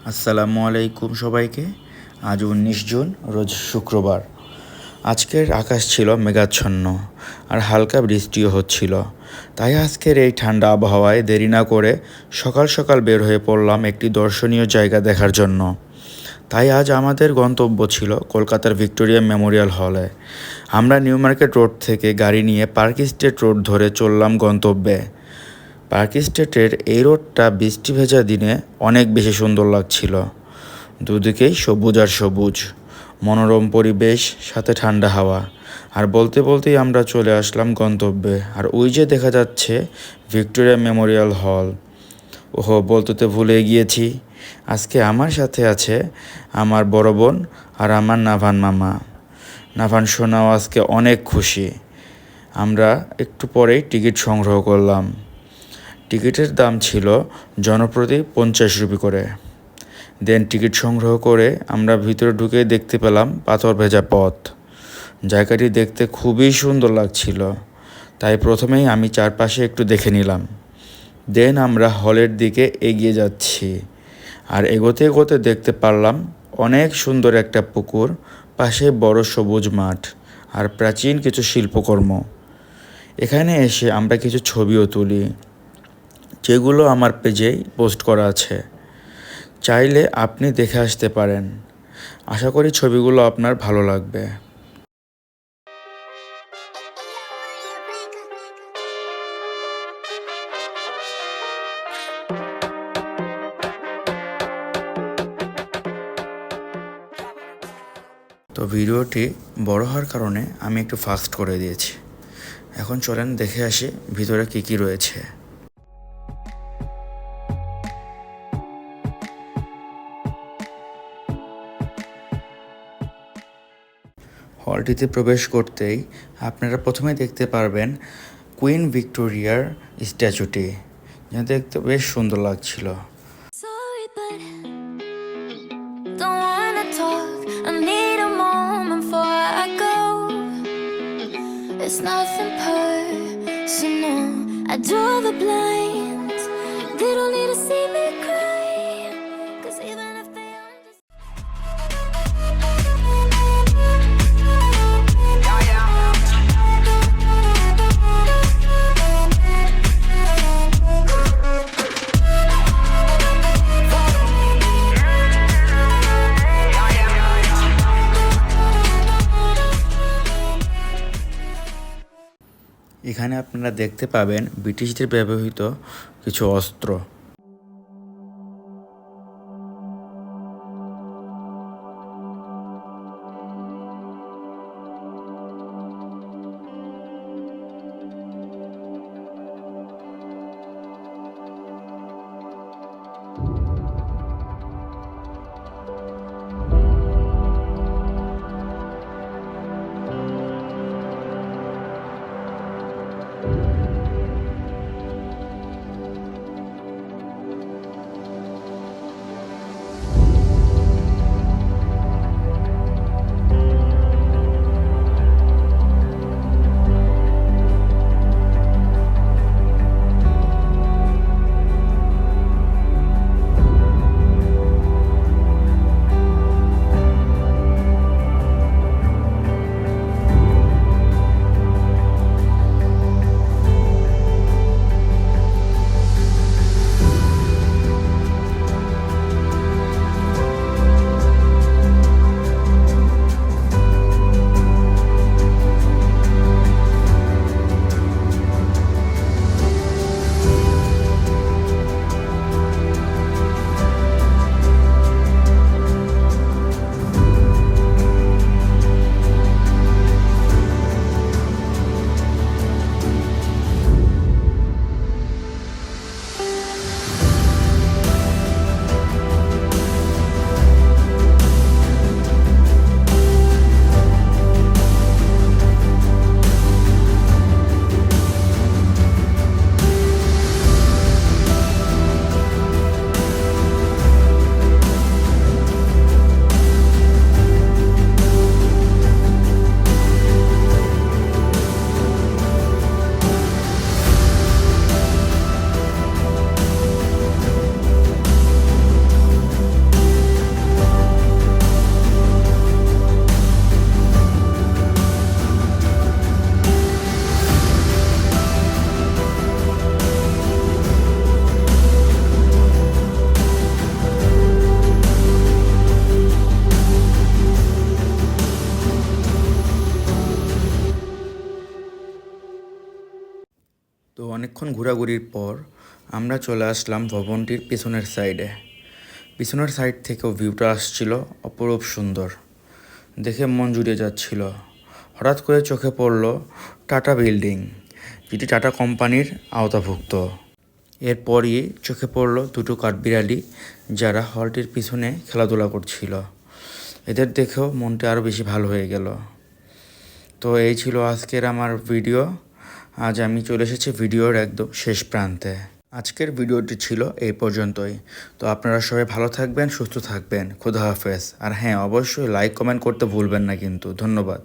আসসালামু আলাইকুম সবাইকে। আজ 19 জুন, রোজ শুক্রবার। আজকের আকাশ ছিল মেঘাচ্ছন্ন আর হালকা বৃষ্টিও হচ্ছিল। তাই আজকের এই ঠান্ডা আবহাওয়ায় দেরি না করে সকাল সকাল বের হয়ে পড়লাম একটি দর্শনীয় জায়গা দেখার জন্য। তাই আজ আমাদের গন্তব্য ছিল কলকাতার ভিক্টোরিয়া মেমোরিয়াল হলে। আমরা নিউ মার্কেট রোড থেকে গাড়ি নিয়ে পার্ক স্ট্রিট রোড ধরে চললাম গন্তব্যে। পার্ক স্ট্রিটের এই রোডটা বৃষ্টি ভেজা দিনে অনেক বেশি সুন্দর লাগছিল। দুদিকেই সবুজ আর সবুজ, মনোরম পরিবেশ, সাথে ঠান্ডা হাওয়া। আর বলতে বলতেই আমরা চলে আসলাম গন্তব্যে। আর ওই যে দেখা যাচ্ছে ভিক্টোরিয়া মেমোরিয়াল হল। ওহো, বলতে তো ভুলে গিয়েছি, আজকে আমার সাথে আছে আমার বড় বোন আর আমার নাভান মামা। নাভান সোনাও আজকে অনেক খুশি। আমরা একটু পরেই টিকিট সংগ্রহ করলাম। টিকিটের দাম ছিল জনপ্রতি 50 রুপি করে। দেন টিকিট সংগ্রহ করে আমরা ভিতরে ঢুকে দেখতে পেলাম পাথর ভেজা পথ। জায়গাটি দেখতে খুবই সুন্দর লাগছিল, তাই প্রথমেই আমি চারপাশে একটু দেখে নিলাম। দেন আমরা হলের দিকে এগিয়ে যাচ্ছি। আর এগোতে এগোতে দেখতে পারলাম অনেক সুন্দর একটা পুকুর, পাশে বড় সবুজ মাঠ আর প্রাচীন কিছু শিল্পকর্ম। এখানে এসে আমরা কিছু ছবিও তুলি, যেগুলো আমার পেজেই পোস্ট করা আছে। চাইলে আপনি দেখে আসতে পারেন। আশা করি ছবিগুলো আপনার ভালো লাগবে। তো ভিডিওটি বড় হওয়ার কারণে আমি একটু ফাস্ট করে দিয়েছি। এখন চলেন দেখে আসি ভিতরে কী কী রয়েছে। হলটিতে প্রবেশ করতেই আপনারা প্রথমে দেখতে পারবেন কুইন ভিক্টোরিয়ার স্ট্যাচুটি, যা দেখতে বেশ সুন্দর লাগছিল। Sorry, but don't wanna talk. I need a moment before I go. It's nothing personal. I draw the blinds. They don't need to see me cry. 'Cause even if they এখানে আপনারা দেখতে পাবেন ব্রিটিশদের ব্যবহৃত কিছু অস্ত্র। ঘোরাঘুরির পর আমরা চলে আসলাম ভবনটির পিছনের সাইডে। পিছনের সাইড থেকেও ভিউটা আসছিল অপরূপ সুন্দর, দেখে মন জুড়িয়ে যাচ্ছিল। হঠাৎ করে চোখে পড়ল টাটা বিল্ডিং, যেটি টাটা কোম্পানির আওতাভুক্ত। এরপরই চোখে পড়ল দুটো কাঠবিড়ালি, যারা হলটির পিছনে খেলাধুলা করছিল। এদের দেখেও মনটা আরও বেশি ভালো হয়ে গেল। তো এই ছিল আজকের আমার ভিডিও। আজ আমি চলে এসেছি ভিডিওর একদম শেষ প্রান্তে। আজকের ভিডিওটি ছিল এই পর্যন্তই। তো আপনারা সবাই ভালো থাকবেন, সুস্থ থাকবেন। খোদা হাফেজ। আর হ্যাঁ, অবশ্যই লাইক কমেন্ট করতে ভুলবেন না কিন্তু। ধন্যবাদ।